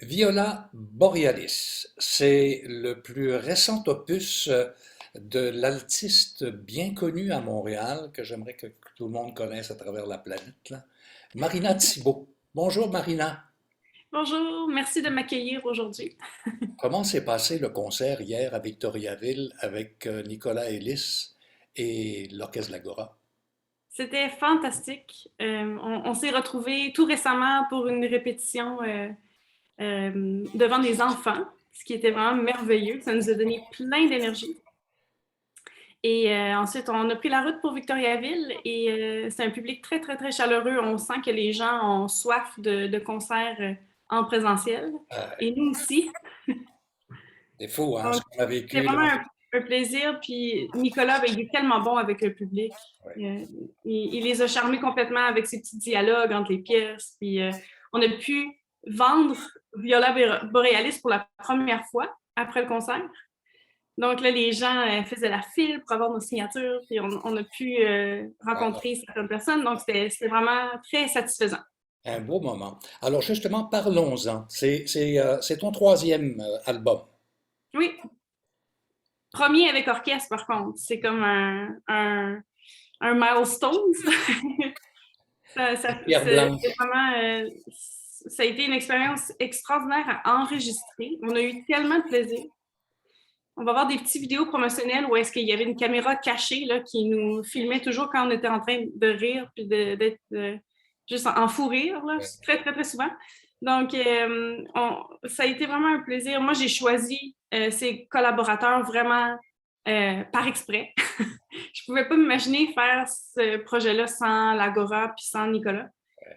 Viola Borealis, c'est le plus récent opus de l'altiste bien connu à Montréal, que j'aimerais que tout le monde connaisse à travers la planète, là. Marina Thibault. Bonjour Marina. Bonjour, merci de m'accueillir aujourd'hui. Comment s'est passé le concert hier à Victoriaville avec Nicolas Ellis et l'Orchestre de l'Agora? C'était fantastique. On s'est retrouvés tout récemment pour une répétition devant des enfants, ce qui était vraiment merveilleux. Ça nous a donné plein d'énergie. Et ensuite, on a pris la route pour Victoriaville et c'est un public très, très, très chaleureux. On sent que les gens ont soif de concerts en présentiel. Euh, Et nous aussi. c'est fou, hein, ce Donc, qu'on a c'était vécu vraiment là. un plaisir. Puis Nicolas, ben, il est tellement bon avec le public. Ouais. Il les a charmés complètement avec ses petits dialogues entre les pièces. Puis on a pu vendre Viola Borealis pour la première fois après le concert. Donc là, les gens faisaient la file pour avoir nos signatures. Puis on a pu Wow. rencontrer certaines personnes. Donc c'était vraiment très satisfaisant. Un beau moment. Alors justement, parlons-en. C'est ton troisième album. Oui, premier avec orchestre par contre. C'est comme un milestone. Pierre C'est Blanche. vraiment, ça a été une expérience extraordinaire à enregistrer. On a eu tellement de plaisir. On va voir des petites vidéos promotionnelles où est-ce qu'il y avait une caméra cachée là, qui nous filmait toujours quand on était en train de rire puis d'être juste en fou rire, là, très, très, très souvent. Donc, ça a été vraiment un plaisir. Moi, j'ai choisi ces collaborateurs vraiment par exprès. Je ne pouvais pas m'imaginer faire ce projet-là sans l'Agora puis sans Nicolas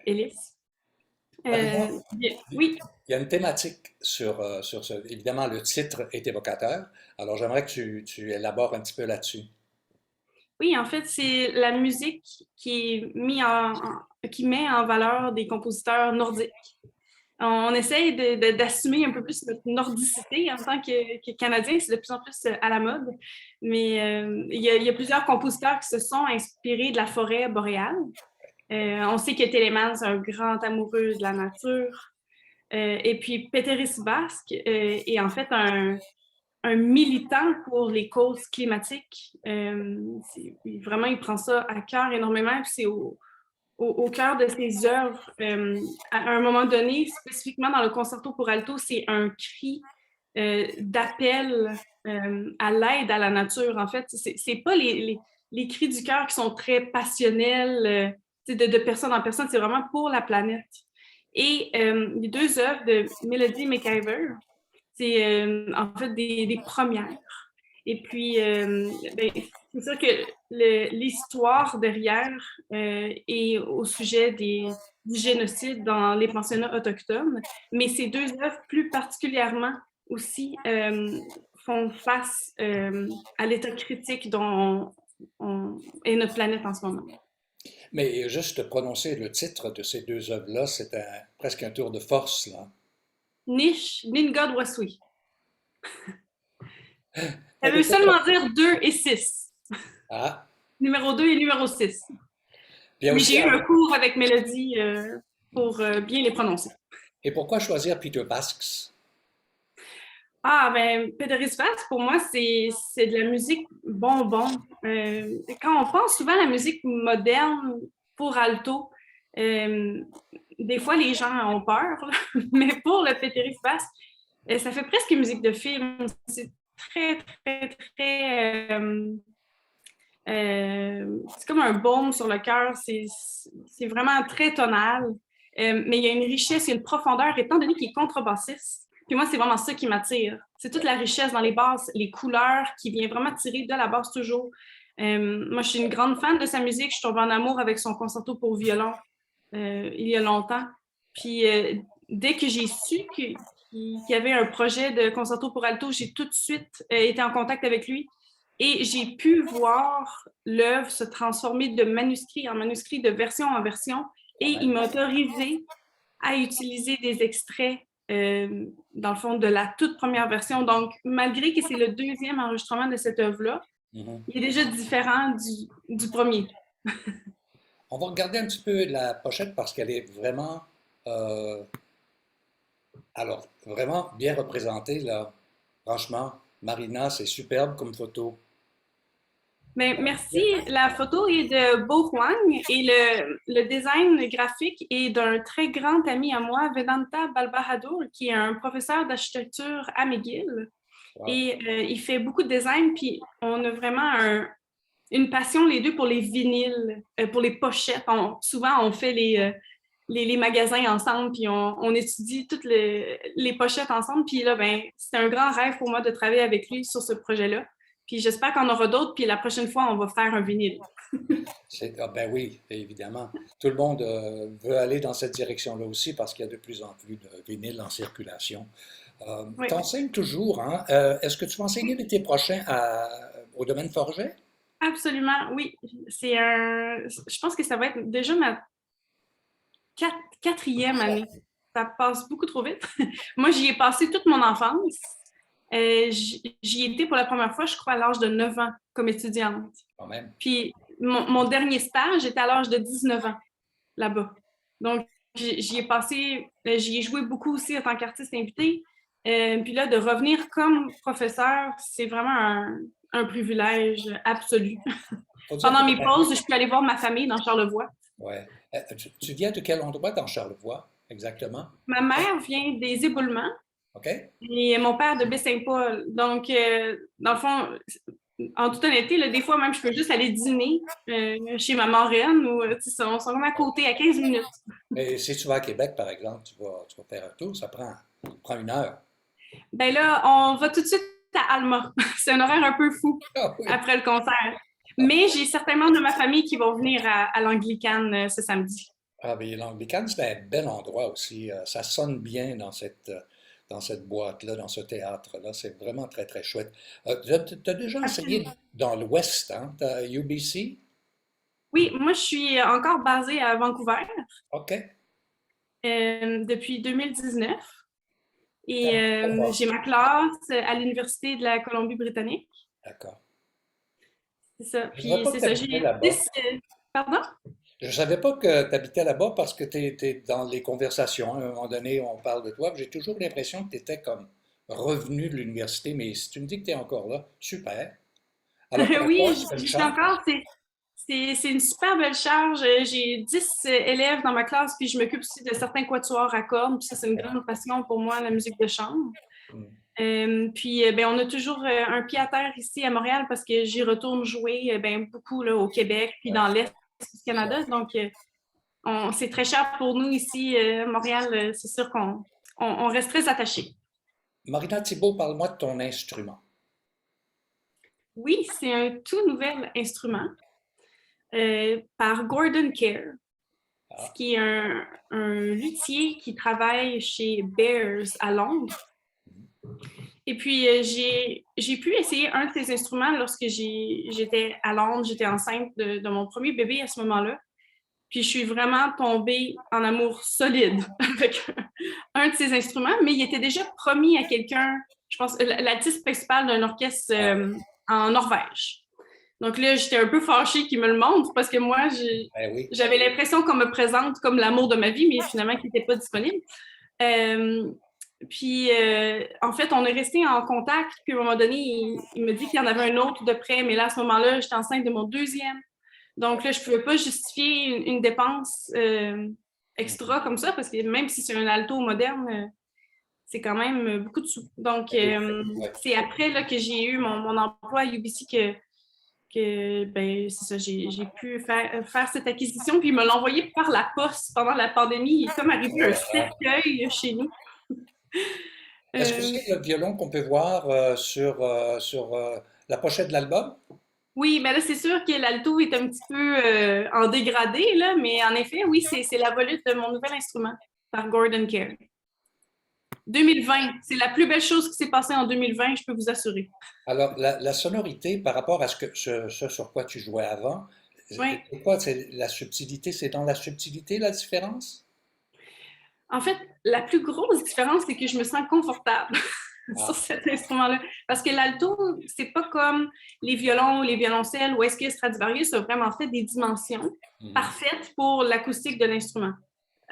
Ellis. Marina, Oui, il y a une thématique sur ce. Évidemment, le titre est évocateur. Alors, j'aimerais que tu élabores un petit peu là-dessus. oui, en fait, c'est la musique qui est qui met en valeur des compositeurs nordiques. On essaye d'assumer un peu plus notre nordicité en tant que Canadien, c'est de plus en plus à la mode. Mais il y a plusieurs compositeurs qui se sont inspirés de la forêt boréale. On sait que Telemann, c'est un grand amoureux de la nature. Et puis, Peteris Basque est en fait un militant pour les causes climatiques. Vraiment, il prend ça à cœur énormément. Puis c'est au cœur de ses œuvres. À un moment donné, spécifiquement dans le concerto pour alto, c'est un cri d'appel à l'aide à la nature. En fait, c'est pas les cris du cœur qui sont très passionnels de personne en personne, c'est vraiment pour la planète. Et les deux œuvres de Melody McIver, c'est en fait des premières. Et puis, ben, c'est sûr que l'histoire derrière est au sujet du génocide dans les pensionnats autochtones, mais ces deux œuvres plus particulièrement aussi font face à l'état critique dont est notre planète en ce moment. Mais juste prononcer le titre de ces deux œuvres-là, c'est presque un tour de force, là. Niche, Ningod Wasui. Ça Elle veut était seulement dire 2 et 6. Ah, Numéro 2 et numéro 6. bien Mais aussi. j'ai eu un cours avec Mélodie pour bien les prononcer. Et pourquoi choisir Peter Basks? Ah, ben, Pedro Vaz, pour moi, c'est de la musique bonbon. Quand on pense souvent à la musique moderne pour alto, euh, des fois, les gens ont peur, là. Mais pour le Pedro Vaz, ça fait presque musique de film. C'est très, très, très... c'est comme un baume sur le cœur. C'est vraiment très tonal. Mais il y a une richesse, il y a une profondeur, étant donné qu'il est contrebassiste. Puis moi, c'est vraiment ça qui m'attire. C'est toute la richesse dans les basses, les couleurs qui vient vraiment tirer de la basse toujours. Moi, je suis une grande fan de sa musique. Je suis tombée en amour avec son concerto pour violon il y a longtemps. Puis dès que j'ai su qu'il y avait un projet de concerto pour alto, j'ai tout de suite été en contact avec lui et j'ai pu voir l'œuvre se transformer de manuscrit en manuscrit, de version en version. Et Quand il même. m'a autorisé à utiliser des extraits, dans le fond, de la toute première version. Donc, malgré que c'est le deuxième enregistrement de cette œuvre-là, Mhm. il est déjà différent du premier. On va regarder un petit peu la pochette parce qu'elle est vraiment euh, Alors, vraiment bien représenté, là. Franchement, Marina, c'est superbe comme photo. Mais merci. La photo est de Bo Huang et le design graphique est d'un très grand ami à moi, Vedanta Balbahadur, qui est un professeur d'architecture à McGill. Wow. Et il fait beaucoup de design, puis on a vraiment une passion les deux pour les vinyles, pour les pochettes. Souvent, on fait les magasins ensemble, puis on étudie toutes les pochettes ensemble. Puis là, ben, c'est un grand rêve pour moi de travailler avec lui sur ce projet-là. Puis j'espère qu'on aura d'autres, puis la prochaine fois, on va faire un vinyle. Ah ben oui, évidemment. Tout le monde veut aller dans cette direction-là aussi parce qu'il y a de plus en plus de vinyles en circulation. Oui, Tu enseignes toujours, hein? Est-ce que tu vas enseigner l'été prochain au domaine Forget? absolument, oui. Je pense que ça va être déjà ma quatrième année. Ça passe beaucoup trop vite. Moi, j'y ai passé toute mon enfance. J'y étais pour la première fois, je crois, à l'âge de 9 ans comme étudiante. Quand même. Puis mon dernier stage était à l'âge de 19 ans là-bas. Donc, j'y ai passé, j'y ai joué beaucoup aussi en tant qu'artiste invité. Puis là, de revenir comme professeur, c'est vraiment un privilège absolu. Faut dire que Pendant mes pauses, je peux aller voir ma famille dans Charlevoix. ouais. Tu viens de quel endroit dans Charlevoix, exactement? Ma mère vient des Éboulements OK? et mon père de Baie-Saint-Paul. Donc, dans le fond, en toute honnêteté, là, des fois même, je peux juste aller dîner chez ma marraine ou on sont comme à côté, à 15 minutes. Mais si tu vas à Québec, par exemple, tu vas faire un tour, ça prend 1 heure. Ben là, on va tout de suite à Alma. C'est un horaire un peu fou Ah oui. après le concert. Mais j'ai certainement de ma famille qui vont venir à l'Anglicane ce samedi. Ah, mais l'Anglicane, c'est un bel endroit aussi. Ça sonne bien dans cette boîte-là, dans ce théâtre-là. C'est vraiment très, très chouette. Tu as déjà enseigné Absolument. dans l'Ouest, hein? T'as UBC? Oui, moi, je suis encore basée à Vancouver OK. depuis 2019 et D'accord. j'ai ma classe à l'Université de la Colombie-Britannique. C'est ça. Je ne savais Puis pas que c'est tu ça, habitais j'ai là-bas. Pardon? Je ne savais pas que tu habitais là-bas parce que tu étais dans les conversations. À un moment donné, on parle de toi. J'ai toujours l'impression que tu étais comme revenu de l'université, mais si tu me dis que tu es encore là, super. Alors, tu as quoi? Oui, Quelle j'y suis charge? encore. C'est une super belle charge. J'ai 10 élèves dans ma classe, puis je m'occupe aussi de certains quatuors à cordes. Puis ça, c'est une grande passion pour moi, la musique de chambre. Hmm. Puis ben, on a toujours un pied à terre ici à Montréal parce que j'y retourne jouer ben, beaucoup là, au Québec, puis Ouais, dans l'Est du ça. Canada. Donc, c'est très cher pour nous ici, Montréal. C'est sûr qu'on reste très attachés. Marina Thibault, parle-moi de ton instrument. Oui, c'est un tout nouvel instrument par Gordon Kerr, ce Ah, qui est un luthier qui travaille chez Bears à Londres. Et puis, j'ai pu essayer un de ces instruments lorsque j'étais à Londres, j'étais enceinte de mon premier bébé à ce moment-là. Puis, je suis vraiment tombée en amour solide avec un de ces instruments, mais il était déjà promis à quelqu'un, je pense, l'artiste principal d'un orchestre ah oui. en Norvège. Donc là, j'étais un peu fâchée qu'il me le montre parce que moi, Ben oui. j'avais l'impression qu'on me présente comme l'amour de ma vie, mais finalement, qui n'était pas disponible. Euh, Puis, en fait, on est resté en contact. Puis, à un moment donné, il me dit qu'il y en avait un autre de près. Mais là, à ce moment-là, j'étais enceinte de mon deuxième. Donc là, je ne pouvais pas justifier une dépense Mhm. extra comme ça, parce que même si c'est un alto moderne, c'est quand même beaucoup de sous. Donc, Ben oui, ouais. c'est après là, que j'ai eu mon emploi à UBC que ben, c'est ça, j'ai pu faire cette acquisition. Puis, il me l'a envoyé par la poste pendant la pandémie. Il est comme arrivé Oh un là là. cercueil chez nous. Est-ce que Euh, c'est le violon qu'on peut voir sur la pochette de l'album? Oui, mais là, c'est sûr que l'alto est un petit peu en dégradé, là, mais en effet, oui, c'est la volute de mon nouvel instrument par Gordon Kerr. 2020, c'est la plus belle chose qui s'est passée en 2020, je peux vous assurer. Alors, la sonorité par rapport à ce sur quoi tu jouais avant, Oui. c'est quoi? C'est la subtilité, c'est dans la subtilité la différence? En fait, la plus grosse différence, c'est que je me sens confortable sur Ah, cet instrument-là. Parce que l'alto, c'est pas comme les violons ou les violoncelles ou est-ce que Stradivarius a vraiment fait des dimensions mhm. parfaites pour l'acoustique de l'instrument.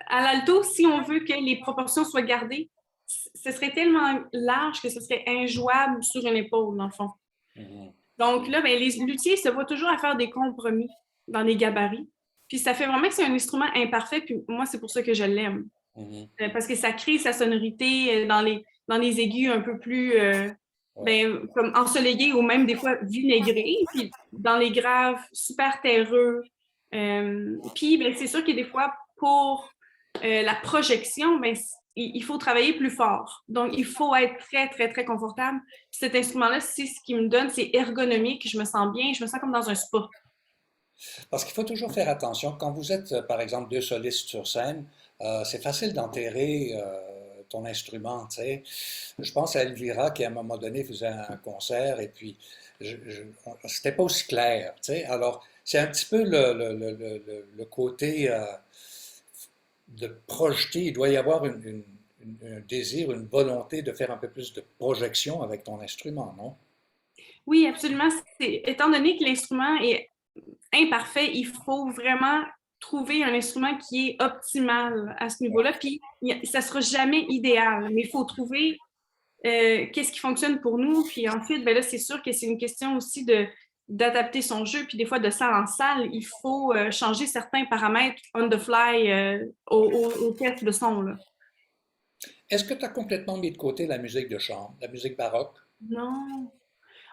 À l'alto, si on veut que les proportions soient gardées, ce serait tellement large que ce serait injouable sur une épaule, dans le fond. Mhm, Donc là, ben, les luthiers se voient toujours à faire des compromis dans les gabarits. Puis ça fait vraiment que c'est un instrument imparfait, puis moi, c'est pour ça que je l'aime. mhm. Parce que ça crée sa sonorité dans les aigus un peu plus Ouais. ben, comme ensoleillés ou même des fois vinaigrés, puis dans les graves super terreux. Puis ben, c'est sûr que des fois, pour la projection, ben, il faut travailler plus fort. Donc, il faut être très, très, très confortable. Puis cet instrument-là, c'est ce qui me donne, c'est ergonomique, je me sens bien, je me sens comme dans un spa. Parce qu'il faut toujours faire attention. Quand vous êtes, par exemple, deux solistes sur scène, c'est facile d'enterrer ton instrument, tu sais. Je pense à Elvira qui, à un moment donné, faisait un concert et puis c'était pas aussi clair, tu sais. Alors, c'est un petit peu le côté de projeter. Il doit y avoir un désir, une volonté de faire un peu plus de projection avec ton instrument, non? Oui, absolument. Étant donné que l'instrument est imparfait, il faut vraiment trouver un instrument qui est optimal à ce niveau-là. Puis, ça ne sera jamais idéal, mais il faut trouver qu'est-ce qui fonctionne pour nous. Puis ensuite, ben là, c'est sûr que c'est une question aussi d'adapter son jeu. Puis des fois, de salle en salle, il faut changer certains paramètres on the fly au test de son, là. Est-ce que tu as complètement mis de côté la musique de chambre, la musique baroque? Non.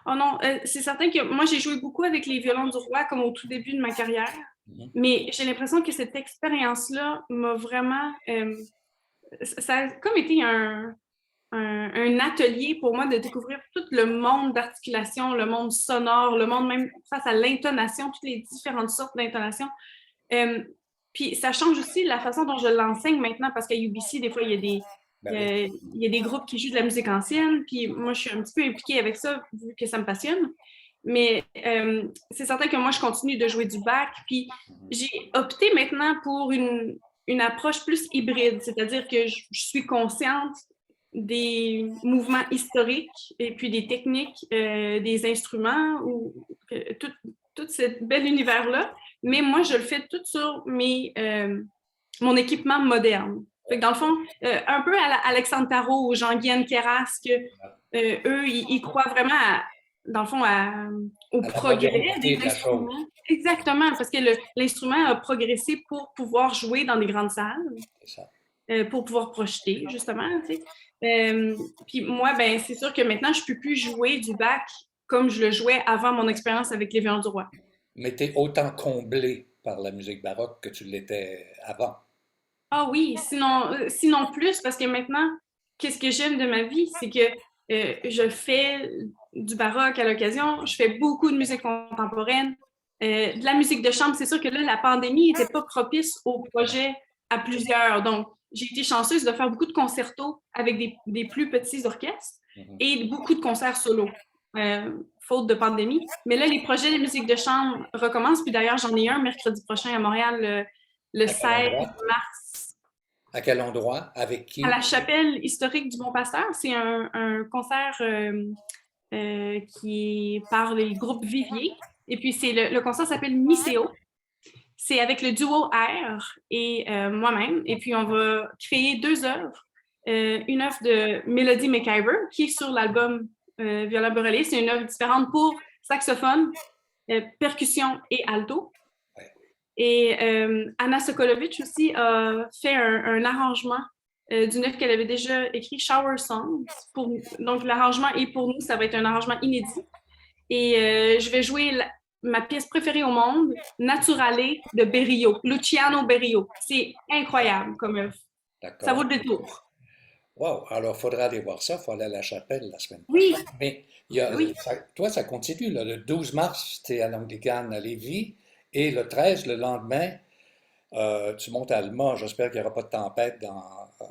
Oh non, c'est certain que moi, j'ai joué beaucoup avec les violons du roi comme au tout début de ma carrière. Mhm. Mais j'ai l'impression que cette expérience-là m'a vraiment... ça a comme été un atelier pour moi de découvrir tout le monde d'articulation, le monde sonore, le monde même face à l'intonation, toutes les différentes sortes d'intonation. Euh, Puis ça change aussi la façon dont je l'enseigne maintenant parce qu'à UBC, des fois, Ben oui. il y a des groupes qui jouent de la musique ancienne, puis moi, je suis un petit peu impliquée avec ça vu que ça me passionne. Mais c'est certain que moi, je continue de jouer du bac, puis j'ai opté maintenant pour une approche plus hybride, c'est-à-dire que je suis consciente des mouvements historiques et puis des techniques, des instruments, ou tout ce bel univers-là. Mais moi, je le fais tout sur mon équipement moderne. Fait que dans le fond, un peu à Alexandre Tarot ou Jean-Guyenne Keras, que eux, ils croient vraiment, dans le fond, au À la progrès modernité des de la chose. instruments. Exactement, parce que l'instrument a progressé pour pouvoir jouer dans des grandes salles, C'est ça. pour pouvoir projeter, justement. Tu sais. Puis moi, ben, c'est sûr que maintenant, je ne peux plus jouer du bac comme je le jouais avant mon expérience avec les Violons du Roi. Mais tu es autant comblé par la musique baroque que tu l'étais avant. Ah oui, sinon plus, parce que maintenant, qu'est-ce que j'aime de ma vie, c'est que je fais du baroque à l'occasion, je fais beaucoup de musique contemporaine, de la musique de chambre. C'est sûr que là, la pandémie n'était pas propice au projet à plusieurs. Donc, j'ai été chanceuse de faire beaucoup de concertos avec des plus petits orchestres Mhm. et beaucoup de concerts solo, faute de pandémie. Mais là, les projets de musique de chambre recommencent. Puis d'ailleurs, j'en ai un mercredi prochain à Montréal, le À quel 16 endroit? mars, À quel endroit? Avec à qui? la chapelle historique du Bon Pasteur. C'est un concert qui est par le groupe Vivier. Et puis, le concert s'appelle Mycéo. C'est avec le duo R et moi-même. Et puis, on va créer deux œuvres. Une œuvre de Melody McIver, qui est sur l'album Viola Borelli. C'est une œuvre différente pour saxophone, percussion et alto. Ouais. Et Anna Sokolovic aussi a fait un arrangement d'une œuvre qu'elle avait déjà écrit, Shower Songs. Donc, l'arrangement est pour nous, ça va être un arrangement inédit. Et je vais jouer ma pièce préférée au monde, Naturale de Berio, Luciano Berio. C'est incroyable comme œuvre. Ça vaut D'accord. le détour. Wow. Alors, il faudra aller voir ça. Il faut aller à la chapelle la semaine Oui, prochaine. Mais oui. toi, ça continue. Là. Le 12 mars, tu es à l'Anglicane à Lévis. Et le 13, le lendemain, tu montes à Alma. J'espère qu'il n'y aura pas de tempête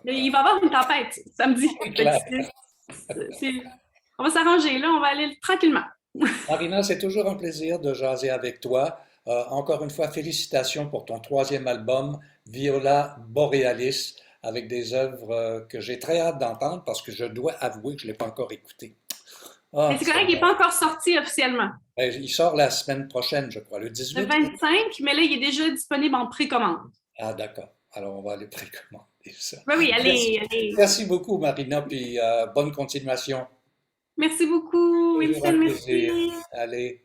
Mais il va y avoir une tempête samedi. C'est Fait que clair. on va s'arranger là, on va aller tranquillement. Marina, c'est toujours un plaisir de jaser avec toi. Encore une fois, félicitations pour ton troisième album, Viola Borealis, avec des œuvres que j'ai très hâte d'entendre parce que je dois avouer que je ne l'ai pas encore écouté. Mais Ah, c'est correct, il n'est pas encore sorti officiellement. il sort la semaine prochaine, je crois, le Le 18. 25, mais là, il est déjà disponible en précommande. Ah, d'accord. Alors, on va aller précommander ça. Ben oui, Merci, allez, allez. merci beaucoup, Marina, puis bonne continuation. Merci beaucoup, Toujours un Wilson, plaisir. merci. Allez.